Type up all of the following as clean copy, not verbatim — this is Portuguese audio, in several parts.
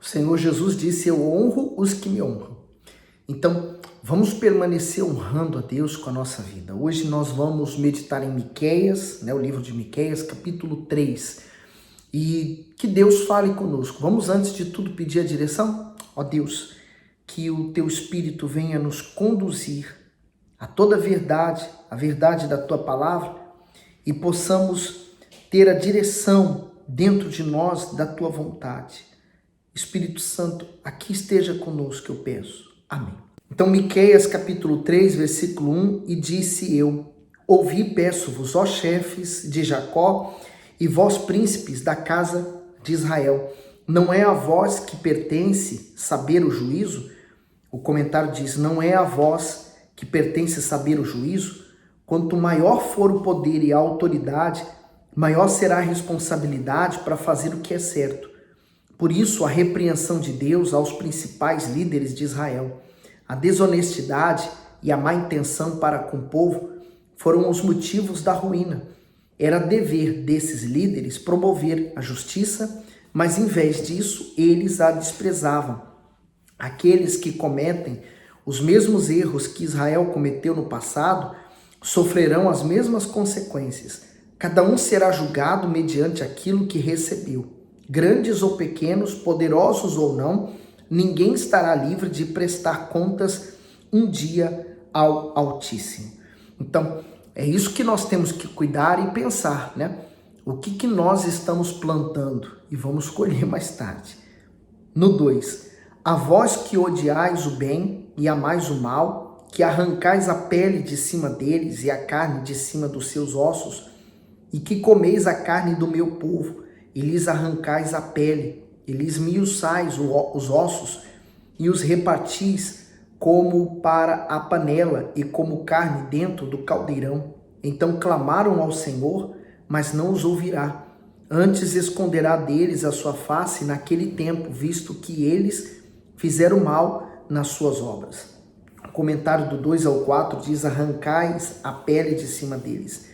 Senhor Jesus disse: eu honro os que me honram. Então, vamos permanecer honrando a Deus com a nossa vida. Hoje nós vamos meditar em Miqueias, o livro de Miqueias, capítulo 3. E que Deus fale conosco. Vamos, antes de tudo, pedir a direção? Ó Deus, que o Teu Espírito venha nos conduzir a toda a verdade da Tua palavra, e possamos ter a direção dentro de nós da Tua vontade. Espírito Santo, aqui esteja conosco, eu peço. Amém. Então, Miqueias capítulo 3, versículo 1, e disse eu: ouvi, peço-vos, ó chefes de Jacó, e vós príncipes da casa de Israel. Não é a vós que pertence saber o juízo? O comentário diz: não é a vós que pertence saber o juízo? Quanto maior for o poder e a autoridade, maior será a responsabilidade para fazer o que é certo. Por isso, a repreensão de Deus aos principais líderes de Israel. A desonestidade e a má intenção para com o povo foram os motivos da ruína. Era dever desses líderes promover a justiça, mas em vez disso, eles a desprezavam. Aqueles que cometem os mesmos erros que Israel cometeu no passado sofrerão as mesmas consequências. Cada um será julgado mediante aquilo que recebeu. Grandes ou pequenos, poderosos ou não, ninguém estará livre de prestar contas um dia ao Altíssimo. Então, é isso que nós temos que cuidar e pensar, O que nós estamos plantando e vamos colher mais tarde. No 2, a vós que odiais o bem e amais o mal, que arrancais a pele de cima deles e a carne de cima dos seus ossos, e que comeis a carne do meu povo, e lhes arrancais a pele, e lhes miuçais os ossos, e os repartis como para a panela, e como carne dentro do caldeirão. Então clamaram ao Senhor, mas não os ouvirá. Antes esconderá deles a sua face naquele tempo, visto que eles fizeram mal nas suas obras. O comentário do 2 ao 4 diz: arrancais a pele de cima deles.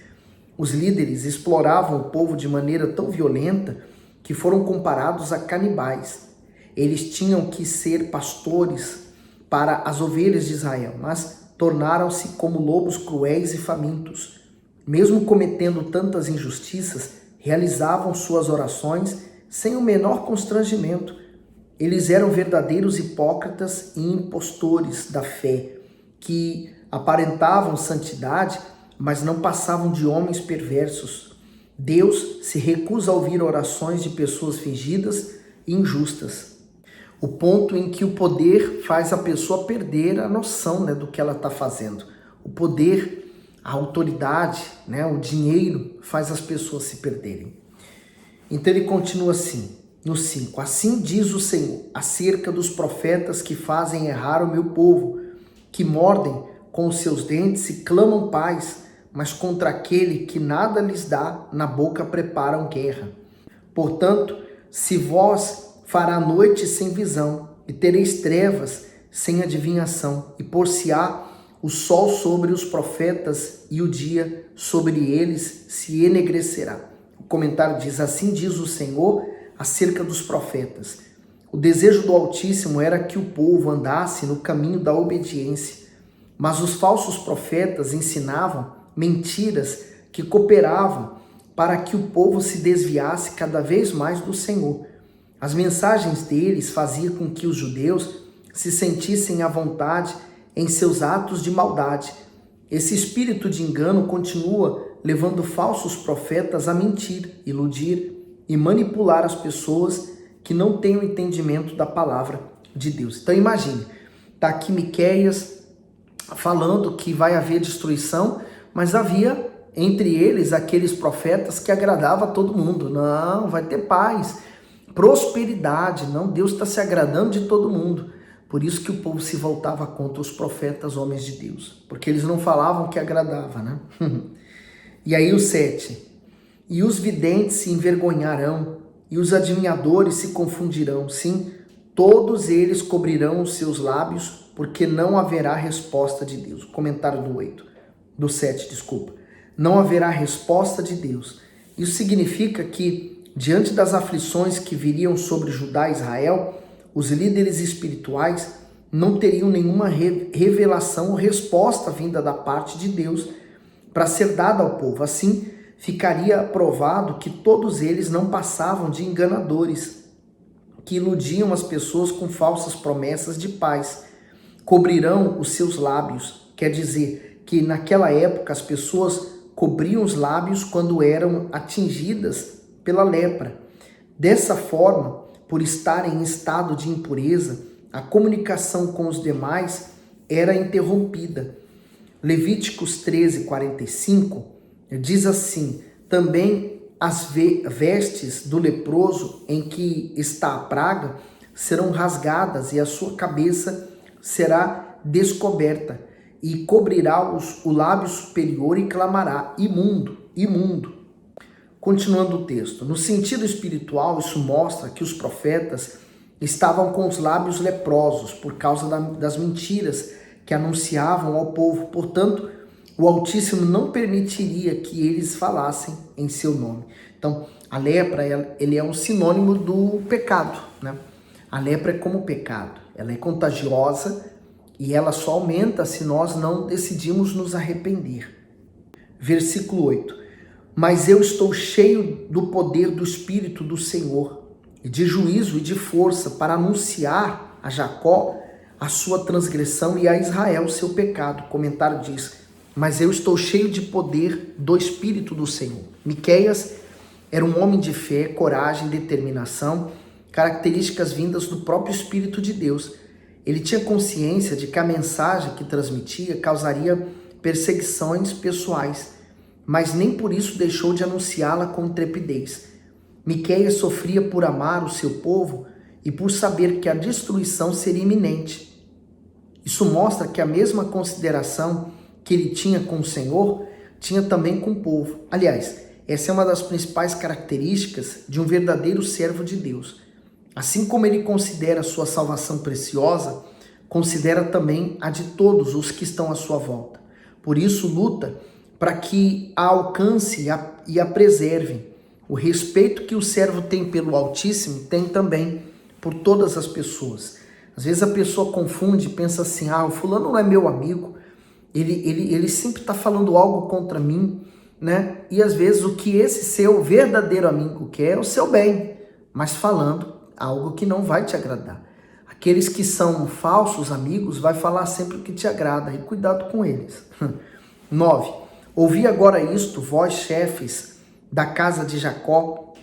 Os líderes exploravam o povo de maneira tão violenta que foram comparados a canibais. Eles tinham que ser pastores para as ovelhas de Israel, mas tornaram-se como lobos cruéis e famintos. Mesmo cometendo tantas injustiças, realizavam suas orações sem o menor constrangimento. Eles eram verdadeiros hipócritas e impostores da fé, que aparentavam santidade, mas não passavam de homens perversos. Deus se recusa a ouvir orações de pessoas fingidas e injustas. O ponto em que o poder faz a pessoa perder a noção do que ela está fazendo. O poder, a autoridade, o dinheiro faz as pessoas se perderem. Então ele continua assim, no 5. Assim diz o Senhor, acerca dos profetas que fazem errar o meu povo, que mordem com os seus dentes e clamam paz, mas contra aquele que nada lhes dá, na boca preparam guerra. Portanto, se vós fará noite sem visão, e tereis trevas sem adivinhação, e por-se-á o sol sobre os profetas, e o dia sobre eles se enegrecerá. O comentário diz: assim diz o Senhor acerca dos profetas. O desejo do Altíssimo era que o povo andasse no caminho da obediência, mas os falsos profetas ensinavam mentiras que cooperavam para que o povo se desviasse cada vez mais do Senhor. As mensagens deles faziam com que os judeus se sentissem à vontade em seus atos de maldade. Esse espírito de engano continua levando falsos profetas a mentir, iludir e manipular as pessoas que não têm o entendimento da palavra de Deus. Então imagine, está aqui Miqueias falando que vai haver destruição, mas havia entre eles aqueles profetas que agradavam a todo mundo. Não, vai ter paz, prosperidade. Não, Deus está se agradando de todo mundo. Por isso que o povo se voltava contra os profetas, homens de Deus, porque eles não falavam que agradava, E aí o 7. E os videntes se envergonharão, e os adivinhadores se confundirão. Sim, todos eles cobrirão os seus lábios, porque não haverá resposta de Deus. Comentário do 7. Não haverá resposta de Deus. Isso significa que, diante das aflições que viriam sobre Judá e Israel, os líderes espirituais não teriam nenhuma revelação ou resposta vinda da parte de Deus para ser dada ao povo. Assim, ficaria provado que todos eles não passavam de enganadores, que iludiam as pessoas com falsas promessas de paz. Cobrirão os seus lábios, quer dizer que naquela época as pessoas cobriam os lábios quando eram atingidas pela lepra. Dessa forma, por estarem em estado de impureza, a comunicação com os demais era interrompida. Levíticos 13:45 diz assim: também as vestes do leproso em que está a praga serão rasgadas e a sua cabeça será descoberta, e cobrirá o lábio superior e clamará: imundo, imundo. Continuando o texto, no sentido espiritual, isso mostra que os profetas estavam com os lábios leprosos por causa das mentiras que anunciavam ao povo. Portanto, o Altíssimo não permitiria que eles falassem em seu nome. Então, a lepra, ele é um sinônimo do pecado, né? A lepra é como pecado. Ela é contagiosa e ela só aumenta se nós não decidimos nos arrepender. Versículo 8. Mas eu estou cheio do poder do Espírito do Senhor, de juízo e de força, para anunciar a Jacó a sua transgressão e a Israel o seu pecado. O comentário diz: mas eu estou cheio de poder do Espírito do Senhor. Miqueias era um homem de fé, coragem, determinação, características vindas do próprio Espírito de Deus. Ele tinha consciência de que a mensagem que transmitia causaria perseguições pessoais, mas nem por isso deixou de anunciá-la com intrepidez. Miqueias sofria por amar o seu povo e por saber que a destruição seria iminente. Isso mostra que a mesma consideração que ele tinha com o Senhor, tinha também com o povo. Aliás, essa é uma das principais características de um verdadeiro servo de Deus. Assim como ele considera a sua salvação preciosa, considera também a de todos os que estão à sua volta. Por isso, luta para que a alcance e a preserve. O respeito que o servo tem pelo Altíssimo tem também por todas as pessoas. Às vezes a pessoa confunde e pensa assim: o fulano não é meu amigo, ele sempre está falando algo contra mim, né? E às vezes o que esse seu verdadeiro amigo quer é o seu bem, mas falando algo que não vai te agradar. Aqueles que são falsos amigos vai falar sempre o que te agrada, e cuidado com eles. 9. Ouvi agora isto, vós chefes da casa de Jacó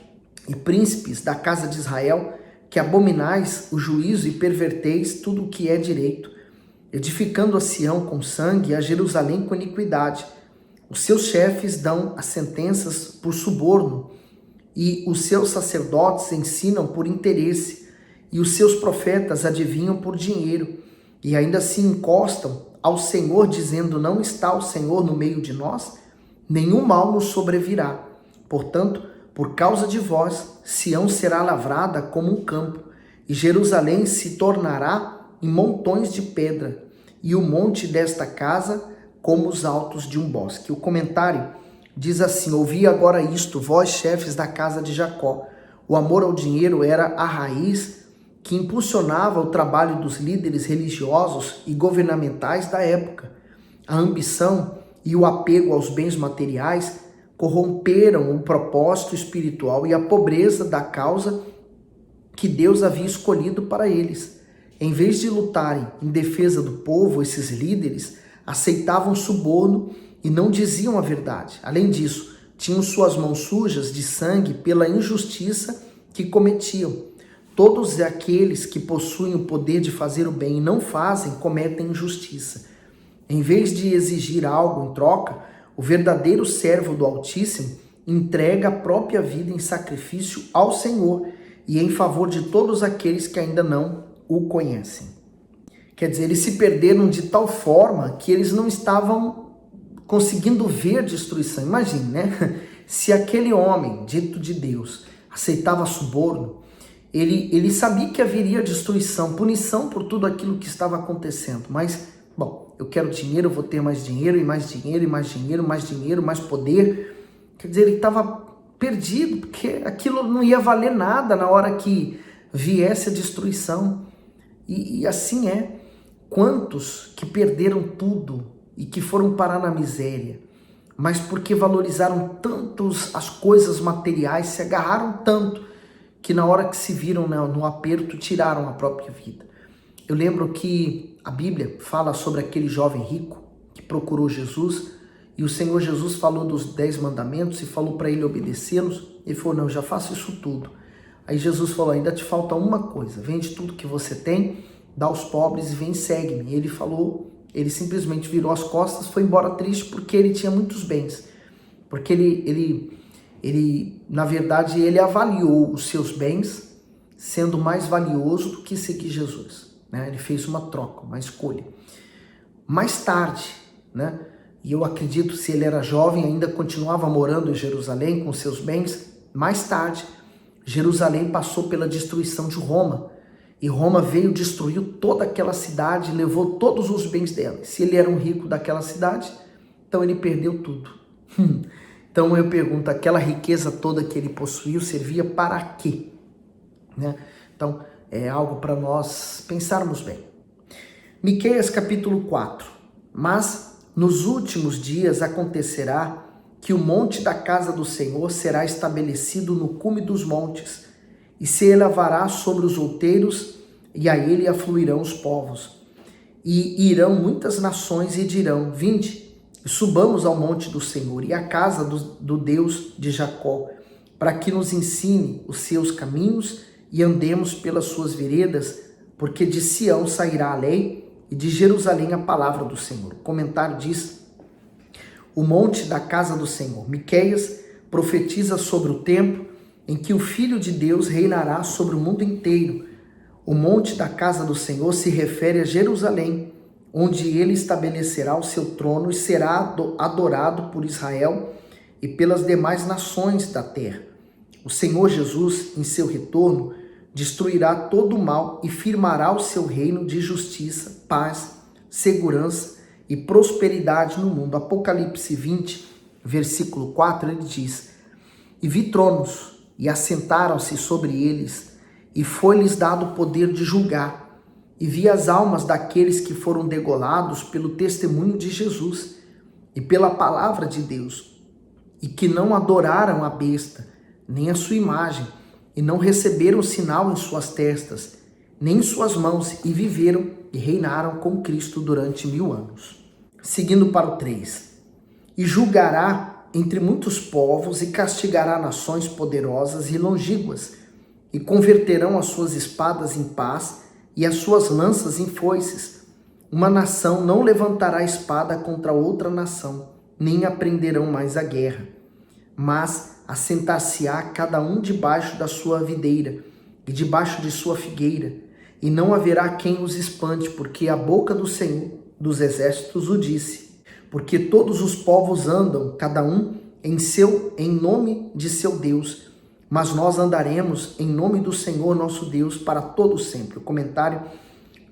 e príncipes da casa de Israel, que abominais o juízo e perverteis tudo o que é direito, edificando a Sião com sangue e a Jerusalém com iniquidade. Os seus chefes dão as sentenças por suborno, e os seus sacerdotes ensinam por interesse, e os seus profetas adivinham por dinheiro, e ainda se encostam ao Senhor, dizendo: não está o Senhor no meio de nós? Nenhum mal nos sobrevirá. Portanto, por causa de vós, Sião será lavrada como um campo, e Jerusalém se tornará em montões de pedra, e o monte desta casa como os altos de um bosque. O comentário diz assim: ouvi agora isto, vós chefes da casa de Jacó. O amor ao dinheiro era a raiz que impulsionava o trabalho dos líderes religiosos e governamentais da época. A ambição e o apego aos bens materiais corromperam o propósito espiritual e a pobreza da causa que Deus havia escolhido para eles. Em vez de lutarem em defesa do povo, esses líderes aceitavam suborno e não diziam a verdade. Além disso, tinham suas mãos sujas de sangue pela injustiça que cometiam. Todos aqueles que possuem o poder de fazer o bem e não fazem, cometem injustiça. Em vez de exigir algo em troca, o verdadeiro servo do Altíssimo entrega a própria vida em sacrifício ao Senhor e em favor de todos aqueles que ainda não o conhecem. Quer dizer, eles se perderam de tal forma que eles não estavam conseguindo ver a destruição. Imagine, né? Se aquele homem, dito de Deus, aceitava suborno, ele sabia que haveria destruição, punição por tudo aquilo que estava acontecendo. Mas, bom, eu quero dinheiro, eu vou ter mais dinheiro, e mais dinheiro, e mais dinheiro, mais dinheiro, mais poder. Quer dizer, ele estava perdido, porque aquilo não ia valer nada na hora que viesse a destruição. E assim é. Quantos que perderam tudo e que foram parar na miséria, mas porque valorizaram tanto as coisas materiais, se agarraram tanto, que na hora que se viram no aperto, tiraram a própria vida. Eu lembro que a Bíblia fala sobre aquele jovem rico que procurou Jesus, e o Senhor Jesus falou dos 10 mandamentos e falou para ele obedecê-los. Ele falou, não, eu já faço isso tudo. Aí Jesus falou, ainda te falta uma coisa, vende tudo que você tem, dá aos pobres e vem e segue-me. E ele falou, ele simplesmente virou as costas, foi embora triste porque ele tinha muitos bens. Porque ele na verdade, ele avaliou os seus bens sendo mais valioso do que seguir Jesus. Né? Ele fez uma troca, uma escolha. Mais tarde, né? E eu acredito, se ele era jovem, ainda continuava morando em Jerusalém com seus bens. Mais tarde, Jerusalém passou pela destruição de Roma. E Roma veio, destruiu toda aquela cidade, levou todos os bens dela. Se ele era um rico daquela cidade, então ele perdeu tudo. Então eu pergunto, aquela riqueza toda que ele possuiu servia para quê? Né? Então é algo para nós pensarmos bem. Miqueias capítulo 4. Mas nos últimos dias acontecerá que o monte da casa do Senhor será estabelecido no cume dos montes, e se elevará sobre os outeiros, e a ele afluirão os povos. E irão muitas nações e dirão, vinde, e subamos ao monte do Senhor, e à casa do Deus de Jacó, para que nos ensine os seus caminhos, e andemos pelas suas veredas, porque de Sião sairá a lei, e de Jerusalém a palavra do Senhor. O comentário diz, o monte da casa do Senhor. Miqueias profetiza sobre o tempo em que o Filho de Deus reinará sobre o mundo inteiro. O monte da casa do Senhor se refere a Jerusalém, onde ele estabelecerá o seu trono e será adorado por Israel e pelas demais nações da terra. O Senhor Jesus, em seu retorno, destruirá todo o mal e firmará o seu reino de justiça, paz, segurança e prosperidade no mundo. Apocalipse 20, versículo 4, ele diz, e vi tronos, e assentaram-se sobre eles, e foi-lhes dado o poder de julgar, e vi as almas daqueles que foram degolados pelo testemunho de Jesus, e pela palavra de Deus, e que não adoraram a besta, nem a sua imagem, e não receberam sinal em suas testas, nem em suas mãos, e viveram e reinaram com Cristo durante 1000 anos. Seguindo para o 3. E julgará entre muitos povos e castigará nações poderosas e longínquas, e converterão as suas espadas em paz e as suas lanças em foices. Uma nação não levantará espada contra outra nação, nem aprenderão mais a guerra. Mas assentar-se-á cada um debaixo da sua videira e debaixo de sua figueira, e não haverá quem os espante, porque a boca do Senhor dos exércitos o disse. Porque todos os povos andam, cada um em nome de seu Deus, mas nós andaremos em nome do Senhor nosso Deus para todo sempre. O comentário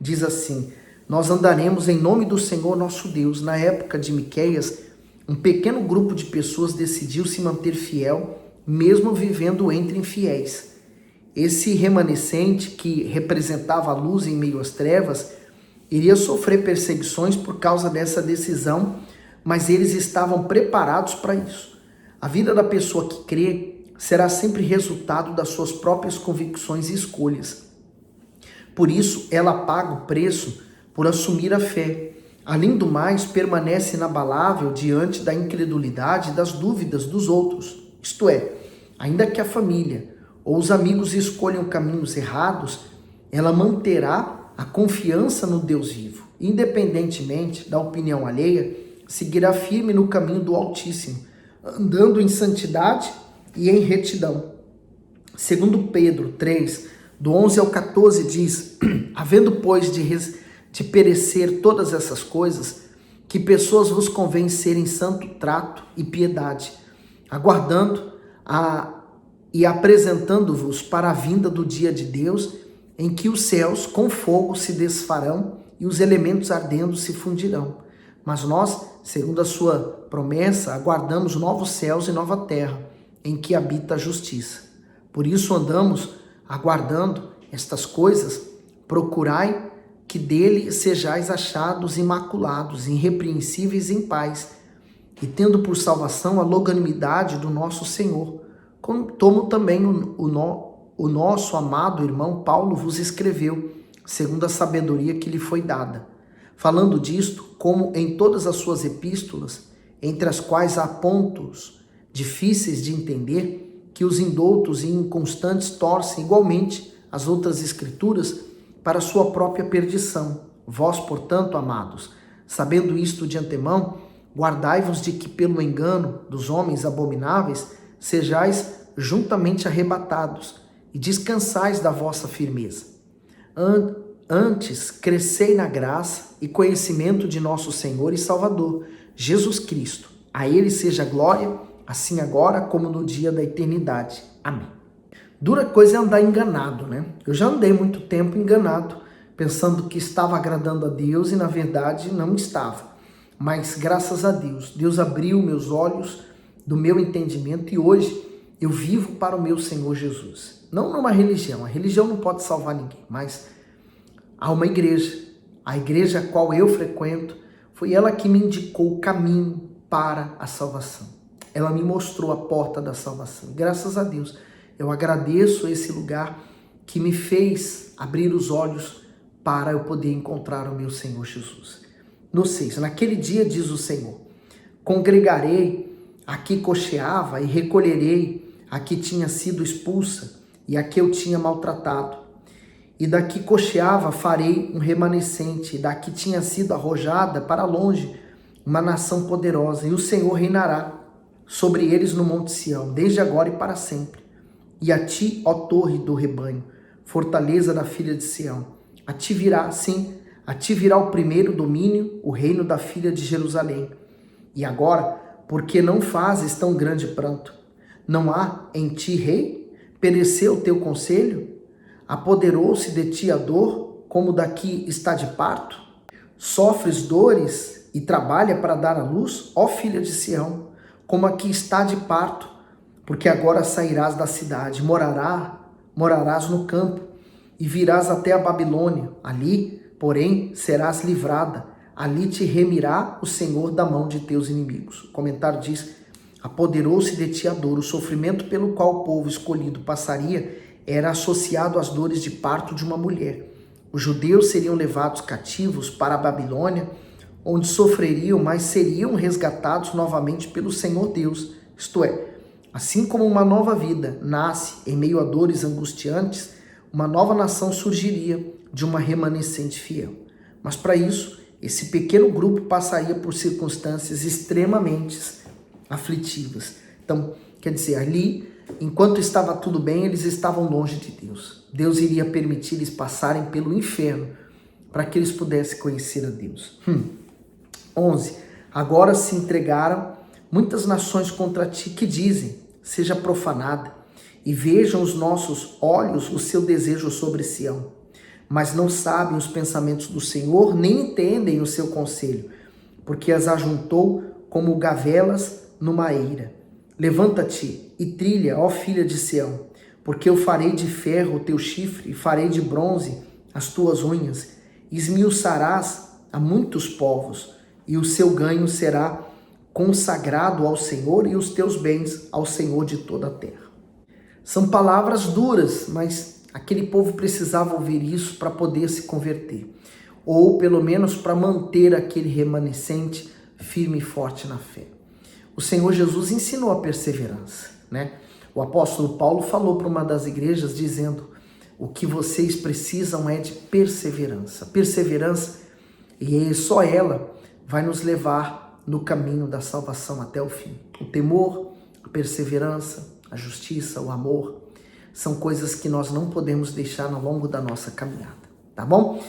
diz assim, nós andaremos em nome do Senhor nosso Deus. Na época de Miqueias, um pequeno grupo de pessoas decidiu se manter fiel, mesmo vivendo entre infiéis. Esse remanescente, que representava a luz em meio às trevas, iria sofrer perseguições por causa dessa decisão, mas eles estavam preparados para isso. A vida da pessoa que crê será sempre resultado das suas próprias convicções e escolhas. Por isso, ela paga o preço por assumir a fé. Além do mais, permanece inabalável diante da incredulidade e das dúvidas dos outros. Isto é, ainda que a família ou os amigos escolham caminhos errados, ela manterá a confiança no Deus vivo. Independentemente da opinião alheia, seguirá firme no caminho do Altíssimo, andando em santidade e em retidão. Segundo Pedro 3, do 11 ao 14, diz, havendo, pois, de perecer todas essas coisas, que pessoas vos convém serem santo trato e piedade, aguardando e apresentando-vos para a vinda do dia de Deus, em que os céus com fogo se desfarão e os elementos ardendo se fundirão. Mas nós, segundo a sua promessa, aguardamos novos céus e nova terra, em que habita a justiça. Por isso andamos aguardando estas coisas procurai que dele sejais achados imaculados, irrepreensíveis em paz, e tendo por salvação a longanimidade do nosso Senhor, como também o nosso amado irmão Paulo vos escreveu, segundo a sabedoria que lhe foi dada. Falando disto, como em todas as suas epístolas, entre as quais há pontos difíceis de entender, que os indoutos e inconstantes torcem igualmente as outras escrituras para sua própria perdição. Vós, portanto, amados, sabendo isto de antemão, guardai-vos de que pelo engano dos homens abomináveis sejais juntamente arrebatados e descansais da vossa firmeza. Antes, crescei na graça e conhecimento de nosso Senhor e Salvador, Jesus Cristo. A Ele seja glória, assim agora como no dia da eternidade. Amém. Dura coisa é andar enganado, né? Eu já andei muito tempo enganado, pensando que estava agradando a Deus e na verdade não estava. Mas graças a Deus, Deus abriu meus olhos do meu entendimento e hoje eu vivo para o meu Senhor Jesus. Não numa religião, a religião não pode salvar ninguém, mas há uma igreja, a igreja a qual eu frequento, foi ela que me indicou o caminho para a salvação. Ela me mostrou a porta da salvação. Graças a Deus, eu agradeço esse lugar que me fez abrir os olhos para eu poder encontrar o meu Senhor Jesus. No 6, naquele dia, diz o Senhor, congregarei a que cocheava e recolherei a que tinha sido expulsa e a que eu tinha maltratado. E da que cocheava farei um remanescente, e da que tinha sido arrojada para longe uma nação poderosa. E o Senhor reinará sobre eles no monte Sião, desde agora e para sempre. E a ti, ó torre do rebanho, fortaleza da filha de Sião, a ti virá, sim, a ti virá o primeiro domínio, o reino da filha de Jerusalém. E agora, por que não fazes tão grande pranto? Não há em ti rei? Pereceu o teu conselho? Apoderou-se de ti a dor, como daqui está de parto? Sofres dores e trabalha para dar à luz, ó filha de Sião, como aqui está de parto, porque agora sairás da cidade, morarás no campo, e virás até a Babilônia. Ali, porém, serás livrada. Ali te remirá o Senhor da mão de teus inimigos. O comentário diz, apoderou-se de ti a dor. O sofrimento pelo qual o povo escolhido passaria era associado às dores de parto de uma mulher. Os judeus seriam levados cativos para a Babilônia, onde sofreriam, mas seriam resgatados novamente pelo Senhor Deus. Isto é, assim como uma nova vida nasce em meio a dores angustiantes, uma nova nação surgiria de uma remanescente fiel. Mas para isso, esse pequeno grupo passaria por circunstâncias extremamente aflitivas. Então, quer dizer, ali, enquanto estava tudo bem, eles estavam longe de Deus. Deus iria permitir eles passarem pelo inferno para que eles pudessem conhecer a Deus. 11. Agora se entregaram muitas nações contra ti que dizem, seja profanada, e vejam os nossos olhos o seu desejo sobre Sião. Mas não sabem os pensamentos do Senhor, nem entendem o seu conselho, porque as ajuntou como gavelas numa eira. Levanta-te e trilha, ó filha de Sião, porque eu farei de ferro o teu chifre, e farei de bronze as tuas unhas. Esmiuçarás a muitos povos, e o seu ganho será consagrado ao Senhor, e os teus bens ao Senhor de toda a terra. São palavras duras, mas aquele povo precisava ouvir isso para poder se converter, ou pelo menos para manter aquele remanescente firme e forte na fé. O Senhor Jesus ensinou a perseverança, né? O apóstolo Paulo falou para uma das igrejas dizendo, o que vocês precisam é de perseverança. Perseverança, e só ela vai nos levar no caminho da salvação até o fim. O temor, a perseverança, a justiça, o amor, são coisas que nós não podemos deixar ao longo da nossa caminhada, tá bom?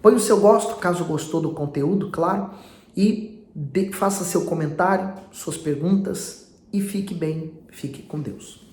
Põe o seu gosto, caso gostou do conteúdo, claro, e faça seu comentário, suas perguntas, e fique bem, fique com Deus.